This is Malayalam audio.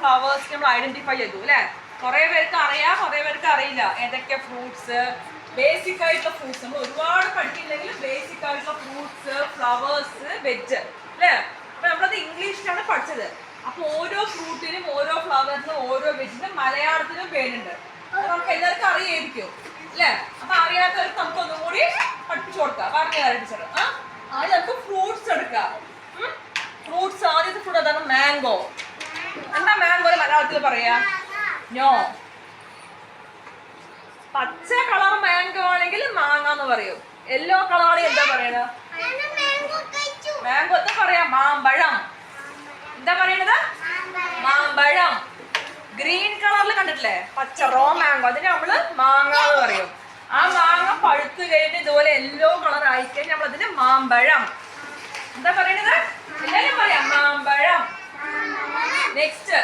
ഫ്ലവേഴ്സ് നമ്മൾ ഐഡന്റിഫൈ ചെയ്തു അല്ലേ? കുറെ പേർക്ക് അറിയാം, കുറെ പേർക്ക് അറിയില്ല ഏതൊക്കെ ഫ്രൂട്ട്സ്. ബേസിക് ആയിട്ടുള്ള ഫ്രൂട്ട്സ് നമ്മൾ ഒരുപാട് പഠിക്കില്ലെങ്കിൽ ബേസിക് ആയിട്ടുള്ള ഫ്രൂട്ട്സ്, ഫ്ലവേഴ്സ്, വെജ് അല്ലേ? അപ്പൊ നമ്മളത് ഇംഗ്ലീഷിലാണ് പഠിച്ചത്. അപ്പൊ ഓരോ ഫ്രൂട്ടിനും ഓരോ ഫ്ലവറിനും ഓരോ വെജിനും മലയാളത്തിലും പേരുണ്ട്. അത് നമുക്ക് എല്ലാവർക്കും അറിയായിരിക്കും അല്ലേ? അപ്പൊ അറിയാത്തവർക്ക് നമുക്ക് ഒന്നും കൂടി പഠിപ്പിച്ചു കൊടുക്കാം. പറഞ്ഞു തരാം ടീച്ചർ. ആദ്യം നമുക്ക് ഫ്രൂട്ട്സ് എടുക്കാം. ഫ്രൂട്ട്സ് ആദ്യത്തെ ഫ്രൂട്ട് അതാണ് മാംഗോ. എന്താ മാംഗോ മലയാളത്തിൽ പറയാ? നോ. പച്ച കളർ മാംഗോ ആണെങ്കിൽ മാങ്ങ എന്ന് പറയും. യെല്ലോ കളർ ആണെങ്കിൽ എന്താ പറയണ? മാംഗോ എന്താ പറയാ? മാമ്പഴം. എന്താ പറയണത്? മാമ്പഴം. ഗ്രീൻ കളറിൽ കണ്ടിട്ടില്ലേ? പച്ച റോ മാംഗോ, അതിന് നമ്മള് മാങ്ങ എന്ന് പറയും. ആ മാങ്ങ പഴുത്ത് കഴിഞ്ഞ് ഇതുപോലെ യെല്ലോ കളർ ആയിക്കഴിഞ്ഞാൽ നമ്മൾ അതിന് മാമ്പഴം. എന്താ പറയണത്? എല്ലാരും പറയാം മാമ്പഴം. നെക്സ്റ്റ്